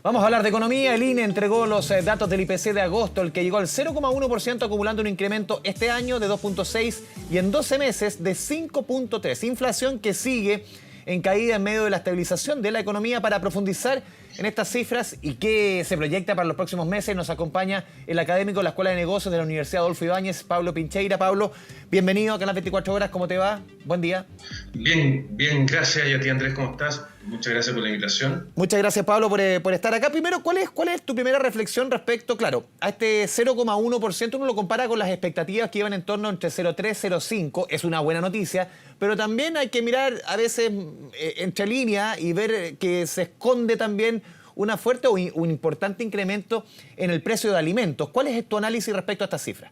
Vamos a hablar de economía. El INE entregó los datos del IPC de agosto, el que llegó al 0,1%, acumulando un incremento este año de 2,6% y en 12 meses de 5,3%. Inflación que sigue en caída en medio de la estabilización de la economía. Para profundizar en estas cifras y qué se proyecta para los próximos meses, nos acompaña el académico de la Escuela de Negocios de la Universidad Adolfo Ibáñez, Pablo Pincheira. Pablo, bienvenido a Canal 24 Horas. ¿Cómo te va? Buen día. Bien, gracias. Y a ti, Andrés, ¿cómo estás? Muchas gracias por la invitación. Muchas gracias, Pablo, por estar acá. Primero, ¿cuál es tu primera reflexión respecto, claro, a este 0,1%? Uno lo compara con las expectativas que iban en torno entre 0,3 y 0,5. Es una buena noticia, pero también hay que mirar a veces entre líneas y ver que se esconde también una fuerte o un importante incremento en el precio de alimentos. ¿Cuál es tu análisis respecto a estas cifras?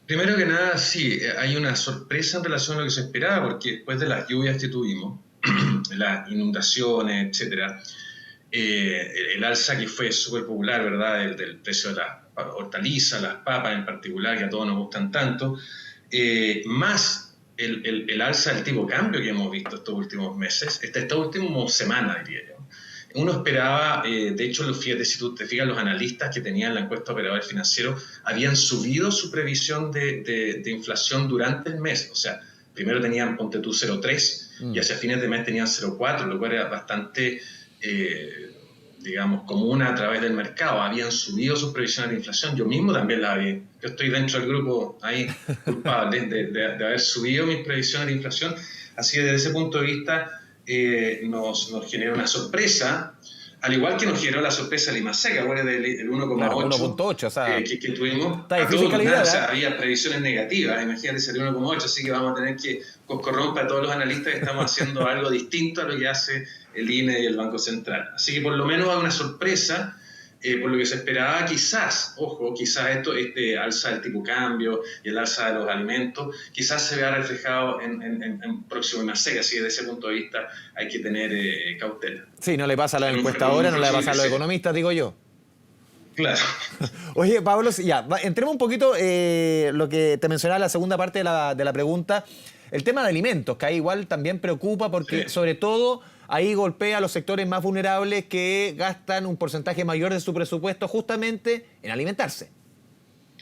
Primero que nada, sí, hay una sorpresa en relación a lo que se esperaba, porque después de las lluvias que tuvimos, las inundaciones, etcétera, el alza que fue súper popular, ¿verdad?, del precio de las hortalizas, las papas en particular, que a todos nos gustan tanto, más el alza del tipo de cambio que hemos visto estos últimos meses, esta última semana, diría yo. Uno esperaba, de hecho, fíjate, si tú te fijas, los analistas que tenían la encuesta Operador Financiero habían subido su previsión de inflación durante el mes. O sea, primero tenían, ponte tú, 0,3 y hacia fines de mes tenían 0,4, lo cual era bastante, digamos, común a través del mercado. Habían subido sus previsiones de inflación. Yo mismo también la vi. Yo estoy dentro del grupo ahí culpable de haber subido mis previsiones de inflación. Así que desde ese punto de vista nos generó una sorpresa, al igual que nos generó la sorpresa Lima Seca, del 1,8, claro, 1,8, o sea, que tuvimos. Está difícil calidad, o sea, había previsiones negativas, imagínate, salió 1,8, así que vamos a tener que corromper a todos los analistas que estamos haciendo algo distinto a lo que hace el INE y el Banco Central. Así que por lo menos hay una sorpresa. Por lo que se esperaba, quizás este alza del tipo cambio y el alza de los alimentos, quizás se vea reflejado en próximo Lima Seca, así que desde ese punto de vista hay que tener cautela. Sí, no le pasa a los encuestadores, no le pasa a los economistas, digo yo. Claro. Oye, Pablo, ya, entremos un poquito lo que te mencionaba en la segunda parte de la pregunta, el tema de alimentos, que ahí igual también preocupa porque sobre todo ahí golpea a los sectores más vulnerables que gastan un porcentaje mayor de su presupuesto justamente en alimentarse.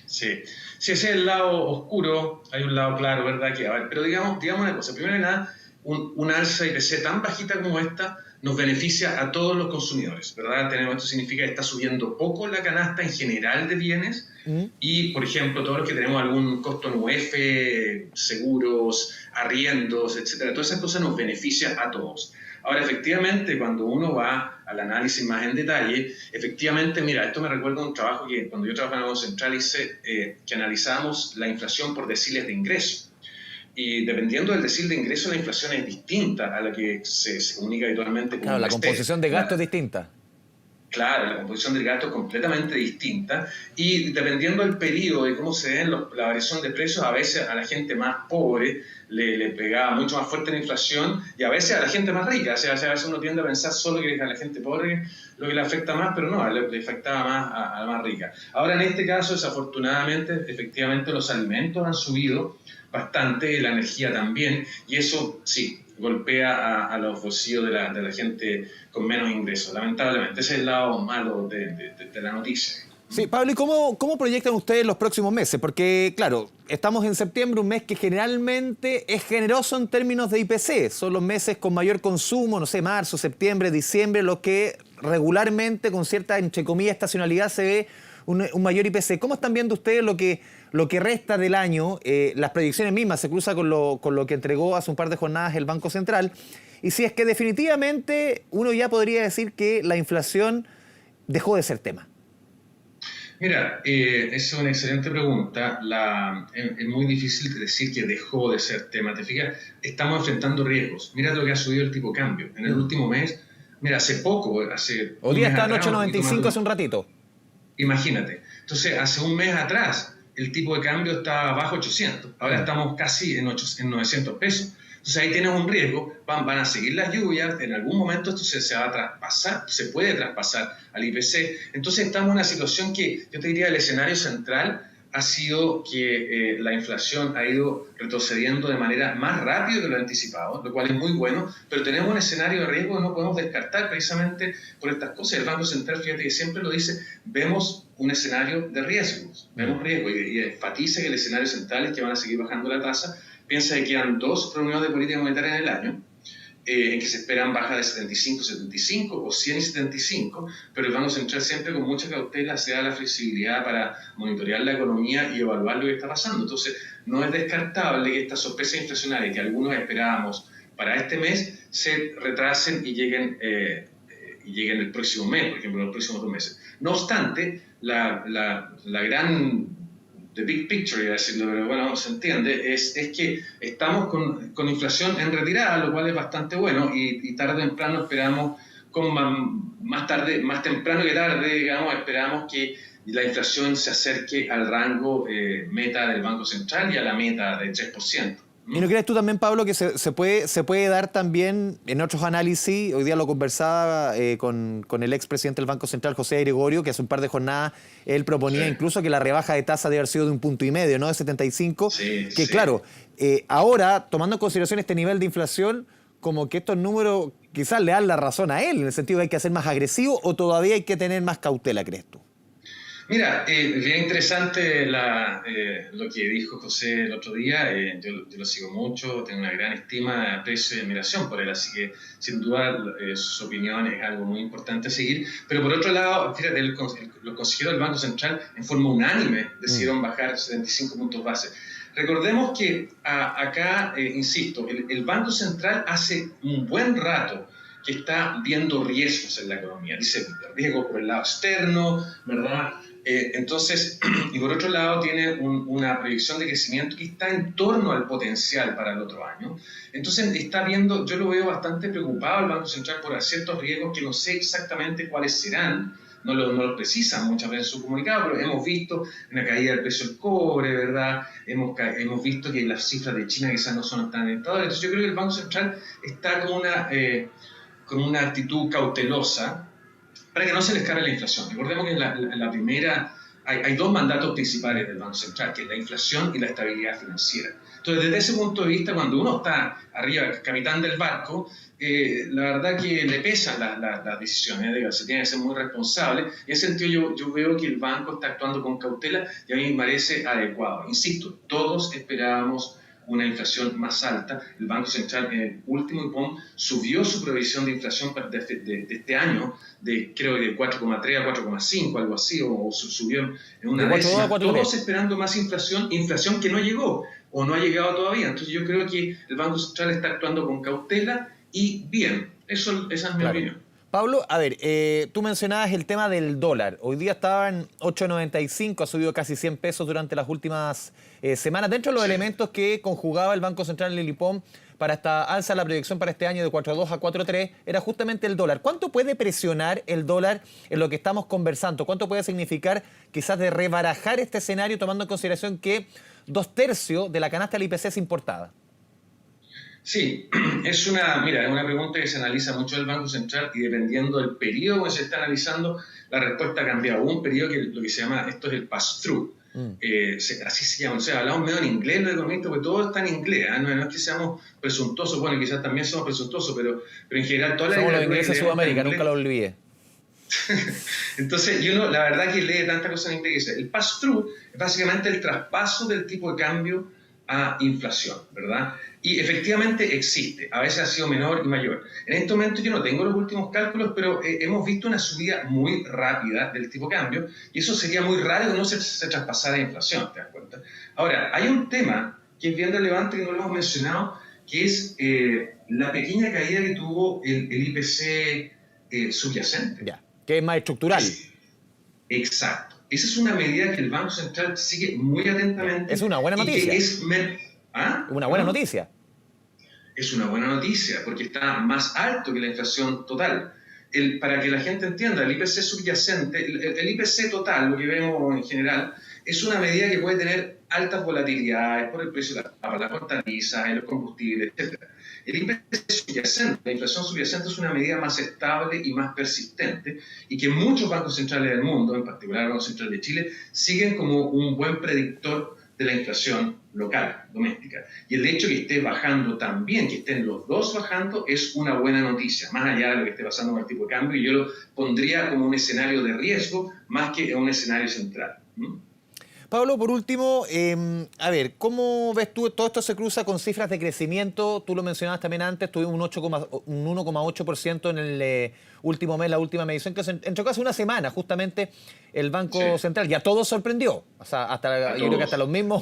Sí, ese es el lado oscuro, hay un lado claro, ¿verdad? Pero digamos una cosa, primero que nada, un alza de IPC tan bajita como esta nos beneficia a todos los consumidores, ¿verdad? Esto significa que está subiendo poco la canasta en general de bienes y, por ejemplo, todos los que tenemos algún costo en UF, seguros, arriendos, etcétera, todas esas cosas nos benefician a todos. Ahora, efectivamente, cuando uno va al análisis más en detalle, efectivamente, mira, esto me recuerda a un trabajo que cuando yo trabajaba en el Banco Central hice, que analizamos la inflación por deciles de ingreso. Y dependiendo del decil de ingreso, la inflación es distinta a la que se comunica habitualmente. Claro, la composición de gasto es distinta. Claro, la composición del gasto es completamente distinta y dependiendo del periodo de cómo se den la variación de precios, a veces a la gente más pobre le pegaba mucho más fuerte la inflación y a veces a la gente más rica. O sea, a veces uno tiende a pensar solo que es a la gente pobre lo que le afecta más, pero no, le afectaba más a la más rica. Ahora, en este caso, desafortunadamente, efectivamente los alimentos han subido bastante, la energía también, y eso sí golpea a los bolsillos de la gente con menos ingresos, lamentablemente. Ese es el lado malo de la noticia. Sí, Pablo, ¿y cómo proyectan ustedes los próximos meses? Porque, claro, estamos en septiembre, un mes que generalmente es generoso en términos de IPC. Son los meses con mayor consumo, no sé, marzo, septiembre, diciembre, los que regularmente, con cierta, entre comillas, estacionalidad, se ve un mayor IPC. ¿Cómo están viendo ustedes lo que resta del año? Las predicciones mismas se cruzan con lo que entregó hace un par de jornadas el Banco Central. Y si es que definitivamente uno ya podría decir que la inflación dejó de ser tema. Mira, esa es una excelente pregunta. Es muy difícil decir que dejó de ser tema. ¿Te fijas? Estamos enfrentando riesgos. Mira lo que ha subido el tipo de cambio. En el último mes, mira, hace poco, hoy día está en 8,95 hace un ratito. Imagínate. Entonces, hace un mes atrás, el tipo de cambio estaba bajo 800. Ahora estamos casi en 900 pesos. Entonces ahí tienes un riesgo, van a seguir las lluvias, en algún momento esto se va a traspasar, se puede traspasar al IPC. Entonces estamos en una situación que yo te diría el escenario central ha sido que la inflación ha ido retrocediendo de manera más rápida que lo anticipado, lo cual es muy bueno, pero tenemos un escenario de riesgo que no podemos descartar precisamente por estas cosas. El Banco Central, fíjate que siempre lo dice, vemos un escenario de riesgos, vemos riesgo, y enfatiza que el escenario central es que van a seguir bajando la tasa. Piensa que quedan 2 reuniones de política monetaria en el año, en que se esperan bajas de 75, 75 o 100 y 75, pero el Banco Central siempre con mucha cautela se da la flexibilidad para monitorear la economía y evaluar lo que está pasando. Entonces, no es descartable que estas sorpresas inflacionarias que algunos esperábamos para este mes se retrasen y lleguen el próximo mes, por ejemplo, en los próximos 2 meses. No obstante, la gran the big picture, iba a decirlo, pero bueno, se entiende, es que estamos con inflación en retirada, lo cual es bastante bueno, y tarde o temprano esperamos, más temprano que tarde, digamos, esperamos que la inflación se acerque al rango meta del Banco Central y a la meta del 3%. ¿Y no crees tú también, Pablo, que se puede dar también en otros análisis? Hoy día lo conversaba con el expresidente del Banco Central, José Gregorio, que hace un par de jornadas él proponía incluso que la rebaja de tasa debe haber sido de 1,5 puntos, ¿no? De 75. Claro, ahora, tomando en consideración este nivel de inflación, como que estos números quizás le dan la razón a él, en el sentido de que hay que ser más agresivo o todavía hay que tener más cautela, ¿crees tú? Mira, bien interesante lo que dijo José el otro día. Yo lo sigo mucho, tengo una gran estima, aprecio y admiración por él, así que sin duda su opinión es algo muy importante a seguir. Pero por otro lado, fíjate, los consejeros del Banco Central en forma unánime decidieron bajar 75 puntos base. Recordemos que acá, insisto, el Banco Central hace un buen rato que está viendo riesgos en la economía. Dice riesgos por el lado externo, ¿verdad? Entonces, y por otro lado tiene una proyección de crecimiento que está en torno al potencial para el otro año. Entonces está viendo, yo lo veo bastante preocupado el Banco Central por ciertos riesgos que no sé exactamente cuáles serán, no lo precisan muchas veces en su comunicado, pero hemos visto una caída del precio del cobre, ¿verdad? Hemos visto que las cifras de China quizás no son tan alentadoras. Entonces yo creo que el Banco Central está con una actitud cautelosa para que no se les cargue la inflación. Recordemos que en la primera hay 2 mandatos principales del Banco Central, que es la inflación y la estabilidad financiera. Entonces, desde ese punto de vista, cuando uno está arriba, capitán del barco, la verdad que le pesan las decisiones, se tiene que ser muy responsable. En ese sentido, yo veo que el banco está actuando con cautela y a mí me parece adecuado. Insisto, todos esperábamos una inflación más alta. El Banco Central en el último IPOM subió su previsión de inflación de este año, creo que de 4,3 a 4,5, algo así, o subió en una décima. Todos esperando más inflación que no llegó o no ha llegado todavía. Entonces yo creo que el Banco Central está actuando con cautela y bien. Esa es mi opinión. Pablo, a ver, tú mencionabas el tema del dólar. Hoy día estaba en 8,95, ha subido casi 100 pesos durante las últimas semanas. Dentro de los elementos que conjugaba el Banco Central en el IPOM para esta alza, la proyección para este año de 4,2 a 4,3, era justamente el dólar. ¿Cuánto puede presionar el dólar en lo que estamos conversando? ¿Cuánto puede significar quizás de rebarajar este escenario tomando en consideración que 2/3 de la canasta del IPC es importada? Sí, es una pregunta que se analiza mucho del Banco Central y dependiendo del periodo que se está analizando, la respuesta ha cambiado. Hubo un periodo que lo que se llama, esto es el pass-through, así se llama, o sea, hablamos medio en inglés los economistas, porque todo está en inglés, no es que seamos presuntuosos, bueno, quizás también somos presuntuosos, pero en general toda la somos los ingleses de Sudamérica, nunca lo olvidé. Entonces, la verdad que lee tanta cosa en inglés. El pass-through es básicamente el traspaso del tipo de cambio a inflación, ¿verdad? Y efectivamente existe, a veces ha sido menor y mayor. En este momento yo no tengo los últimos cálculos, pero hemos visto una subida muy rápida del tipo de cambio y eso sería muy raro que no se traspasara a inflación, ¿te das cuenta? Ahora, hay un tema que es bien relevante que no lo hemos mencionado, que es la pequeña caída que tuvo el IPC subyacente. Ya, que es más estructural. Exacto. Esa es una medida que el Banco Central sigue muy atentamente. Es una buena noticia. Una buena noticia. Es una buena noticia porque está más alto que la inflación total. Para que la gente entienda, el IPC subyacente, el IPC total, lo que vemos en general, es una medida que puede tener altas volatilidades por el precio de las hortalizas, los combustibles, etc. El IPC subyacente, la inflación subyacente es una medida más estable y más persistente y que muchos bancos centrales del mundo, en particular el Banco Central de Chile, siguen como un buen predictor de la inflación local, doméstica. Y el hecho de que esté bajando también, que estén los dos bajando, es una buena noticia, más allá de lo que esté pasando con el tipo de cambio, y yo lo pondría como un escenario de riesgo más que un escenario central. Pablo, por último, a ver, ¿cómo ves tú? Todo esto se cruza con cifras de crecimiento. Tú lo mencionabas también antes, tuvimos un 1,8% en el último mes, la última medición, que se entró casi una semana, justamente el Banco Central. Ya todo sorprendió. O sea, yo creo que hasta el mismo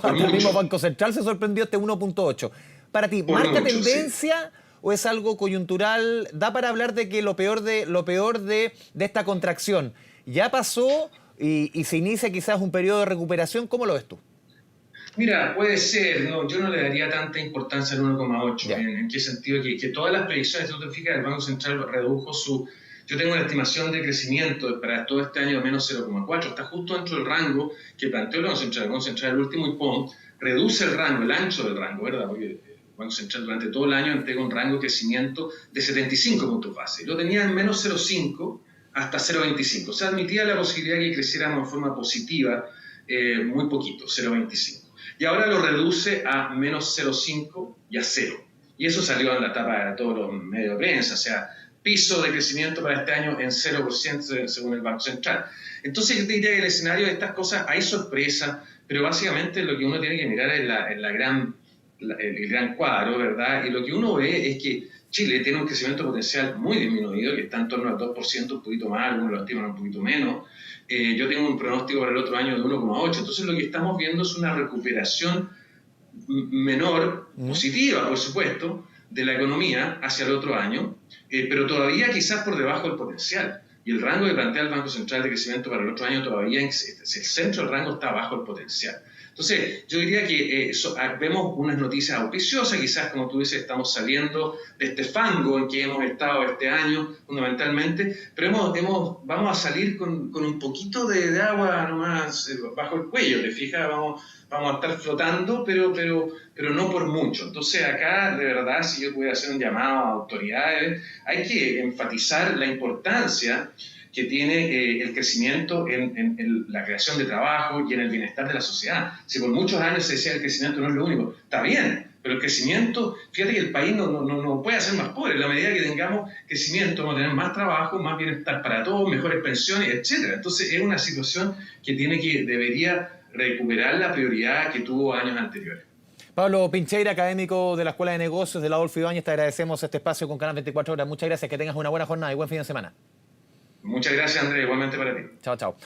Banco Central se sorprendió este 1,8. Para ti, ¿marca tendencia o es algo coyuntural? ¿Da para hablar de que lo peor de esta contracción ya pasó y se inicia quizás un periodo de recuperación? ¿Cómo lo ves tú? Mira, puede ser, no, yo no le daría tanta importancia al 1,8. ¿En qué sentido? Que todas las previsiones, tú te fijas, el Banco Central redujo su... Yo tengo una estimación de crecimiento para todo este año de menos 0,4. Está justo dentro del rango que planteó el Banco Central, el último IPOM, reduce el rango, el ancho del rango, ¿verdad? Porque el Banco Central durante todo el año entrega un rango de crecimiento de 75 puntos base. Lo tenía en menos 0,5 hasta 0,25. O sea, admitía la posibilidad de que creciéramos de forma positiva muy poquito, 0,25. Y ahora lo reduce a menos 0,5 y a 0. Y eso salió en la tapa de todos los medios de prensa, o sea, piso de crecimiento para este año en 0% según el Banco Central. Entonces yo te diría que el escenario de estas cosas hay sorpresa, pero básicamente lo que uno tiene que mirar es el gran cuadro, ¿verdad? Y lo que uno ve es que Chile tiene un crecimiento potencial muy disminuido, que está en torno al 2%, un poquito más, algunos lo estiman un poquito menos. Yo tengo un pronóstico para el otro año de 1,8. Entonces lo que estamos viendo es una recuperación menor, positiva, por supuesto, de la economía hacia el otro año, pero todavía quizás por debajo del potencial. Y el rango que plantea el Banco Central de crecimiento para el otro año todavía, el centro del rango está bajo el potencial. Entonces, yo diría que vemos unas noticias auspiciosas, quizás como tú dices, estamos saliendo de este fango en que hemos estado este año fundamentalmente, pero vamos a salir con un poquito de agua nomás bajo el cuello, ¿te fijas? Vamos a estar flotando, pero no por mucho. Entonces acá, de verdad, si yo pudiera hacer un llamado a autoridades, hay que enfatizar la importancia que tiene el crecimiento en la creación de trabajo y en el bienestar de la sociedad. Si por muchos años se decía que el crecimiento no es lo único, está bien, pero el crecimiento, fíjate que el país no puede hacer más pobre. En la medida que tengamos crecimiento, vamos a tener más trabajo, más bienestar para todos, mejores pensiones, etc. Entonces es una situación que debería recuperar la prioridad que tuvo años anteriores. Pablo Pincheira, académico de la Escuela de Negocios de la Adolfo Ibáñez, te agradecemos este espacio con Canal 24 Horas. Muchas gracias, que tengas una buena jornada y buen fin de semana. Muchas gracias, Andrés, igualmente para ti. Chao, chao.